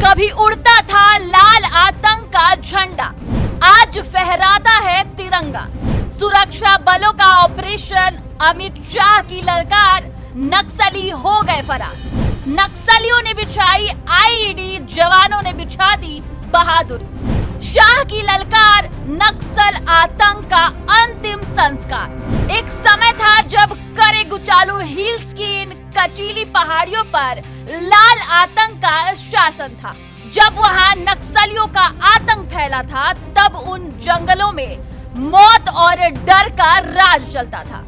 कभी उड़ता था लाल आतंक का झंडा, आज फहराता है तिरंगा। सुरक्षा बलों का ऑपरेशन, अमित शाह की ललकार, नक्सली हो गए फरार। नक्सलियों ने बिछाई आईईडी, जवानों ने बिछा दी बहादुरी। शाह की ललकार, नक्सल आतंक का अंतिम संस्कार। एक समय था जब करे गुचालू हिल्स की इन कटीली पहाड़ियों पर लाल आतंक का शासन था। जब वहां नक्सलियों का आतंक फैला था, तब उन जंगलों में मौत और डर का राज चलता था।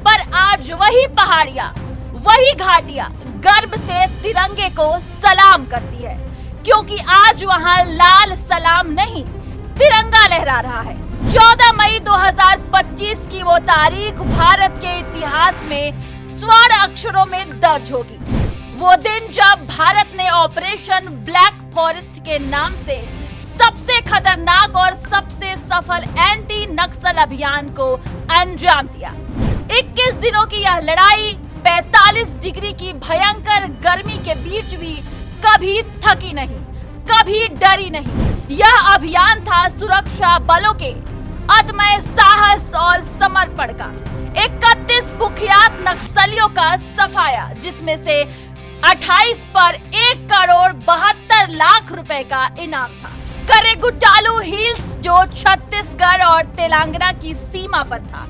पर आज वही पहाड़ियां, वही घाटियां गर्व से तिरंगे को सलाम करती है, क्योंकि आज वहां लाल सलाम नहीं, तिरंगा लहरा रहा है। 14 मई 2025 की वो तारीख भारत के इतिहास में स्वर्ण अक्षरों में दर्ज होगी। वो दिन जब भारत ने ऑपरेशन ब्लैक फॉरेस्ट के नाम से सबसे खतरनाक और सबसे सफल एंटी नक्सल अभियान को अंजाम दिया। 21 दिनों की यह लड़ाई 45 डिग्री की भयंकर गर्मी के बीच भी कभी थकी नहीं, कभी डरी नहीं। यह अभियान था सुरक्षा बलों के अदम्य साहस और समर्पण का। 31 कुख्यात नक्सलियों का सफाया, जिसमें से 28 पर 1,72,00,000 रुपए का इनाम था। करे गुटालू हिल्स, जो छत्तीसगढ़ और तेलंगाना की सीमा पर था,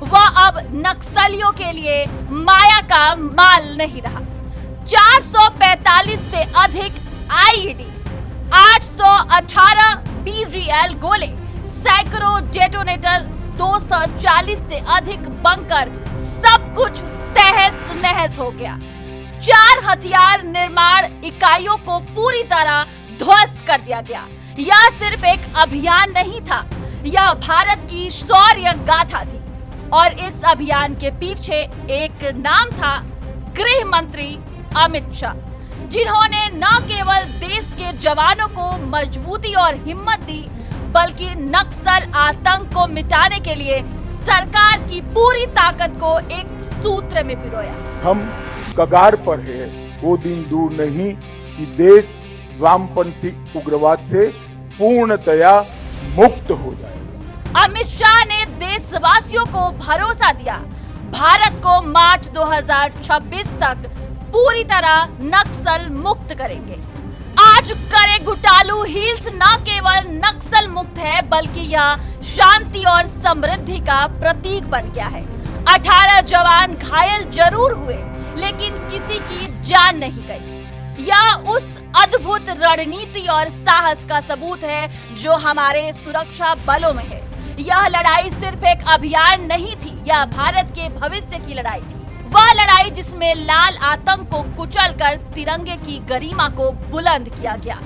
वह अब नक्सलियों के लिए माया का माल नहीं रहा। 445 से अधिक आईईडी, 818 बीजीएल गोले, सैकड़ों डेटोनेटर, 240 से अधिक बंकर, सब कुछ तहस नहस हो गया। 4 हथियार निर्माण इकाइयों को पूरी तरह ध्वस्त कर दिया गया। यह सिर्फ एक अभियान नहीं था, यह भारत की शौर्य गाथा थी। और इस अभियान के पीछे एक नाम था, गृह मंत्री अमित शाह, जिन्होंने न केवल देश के जवानों को मजबूती और हिम्मत दी, बल्कि नक्सल आतंक को मिटाने के लिए सरकार की पूरी ताकत को एक सूत्र में पिरोया। हम कगार पर है, वो दिन दूर नहीं कि देश वामपंथी उग्रवाद से पूर्णतया मुक्त हो जाएगा। अमित शाह ने देशवासियों को भरोसा दिया, भारत को मार्च 2026 तक पूरी तरह नक्सल मुक्त करेंगे। आज करे गुटालू हिल्स न केवल नक्सल मुक्त है, बल्कि यह शांति और समृद्धि का प्रतीक बन गया है। 18 जवान घायल जरूर हुए, लेकिन किसी की जान नहीं गई। यह उस अद्भुत रणनीति और साहस का सबूत है जो हमारे सुरक्षा बलों में है। यह लड़ाई सिर्फ एक अभियान नहीं थी, यह भारत के भविष्य की लड़ाई थी। वह लड़ाई जिसमें लाल आतंक को कुचलकर तिरंगे की गरिमा को बुलंद किया गया।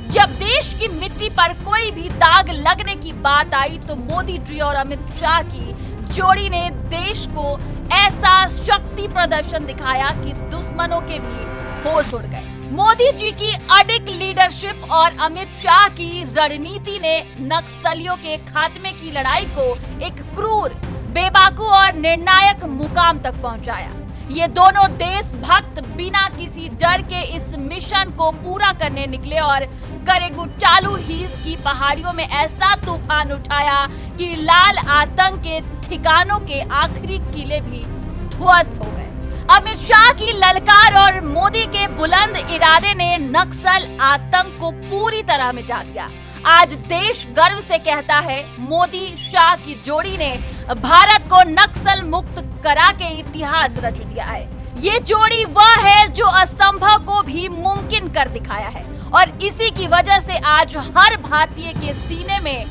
जब देश की मिट्टी पर कोई भी दाग लगने की बात आई, तो मोदी जी और अमित शाह की जोड़ी ने देश को ऐसा शक्ति प्रदर्शन दिखाया कि दुश्मनों के भी होश उड़ गए। मोदी जी की अडिग लीडरशिप और अमित शाह की रणनीति ने नक्सलियों के खात्मे की लड़ाई को एक क्रूर, बेबाकू और निर्णायक मुकाम तक पहुंचाया। ये दोनों देशभक्त बिना किसी डर के इस मिशन को पूरा करने निकले और करे गुटालू हिल्स की पहाड़ियों में ऐसा तूफान उठाया कि लाल आतंक के ठिकानों के आखिरी किले भी ध्वस्त हो गए। अमित शाह की ललकार और मोदी के बुलंद इरादे ने नक्सल आतंक को पूरी तरह मिटा दिया। आज देश गर्व से कहता है, मोदी शाह की जोड़ी ने भारत को नक्सल मुक्त करा के इतिहास रच दिया है। ये जोड़ी वह है जो असंभव को भी मुमकिन कर दिखाया है, और इसी की वजह से आज हर भारतीय के सीने में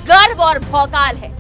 गर्व और भौकाल है।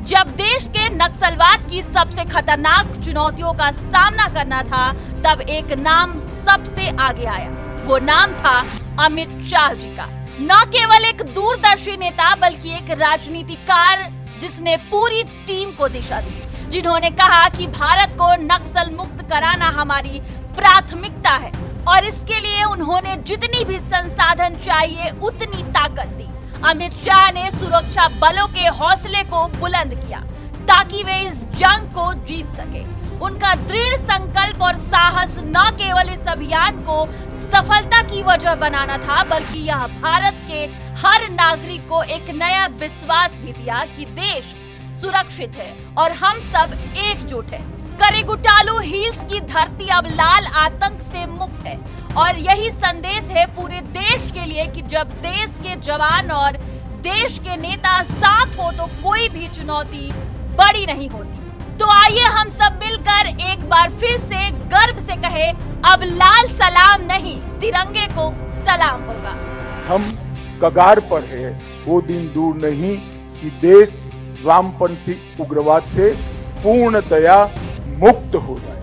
जब देश के नक्सलवाद की सबसे खतरनाक चुनौतियों का सामना करना था, तब एक नाम सबसे आगे आया। वो नाम था अमित शाह जी का। न केवल एक दूरदर्शी नेता, बल्कि एक राजनीतिकार जिसने पूरी टीम को दिशा दी, जिन्होंने कहा कि भारत को नक्सल मुक्त कराना हमारी प्राथमिकता है, और इसके लिए उन्होंने जितनी भी संसाधन चाहिए उतनी ताकत दी। अमित शाह ने सुरक्षा बलों के हौसले को बुलंद किया ताकि वे इस जंग को जीत सके। उनका दृढ़ संकल्प और साहस न केवल इस अभियान को सफलता की वजह बनाना था, बल्कि यह भारत के हर नागरिक को एक नया विश्वास भी दिया कि देश सुरक्षित है और हम सब एकजुट हैं। करेगुटालू हिल्स की धरती अब लाल आतंक से मुक्त है और यही संदेश है पूरे देश के लिए कि जब देश के जवान और देश के नेता साथ हो तो कोई भी चुनौती बड़ी नहीं होती। तो आइए हम सब मिलकर एक बार फिर से गर्व से कहे, अब लाल सलाम नहीं, तिरंगे को सलाम होगा। हम कगार पर है, वो दिन दूर नहीं कि देश वामपंथी उग्रवाद से पूर्णतया मुक्त हो जाए।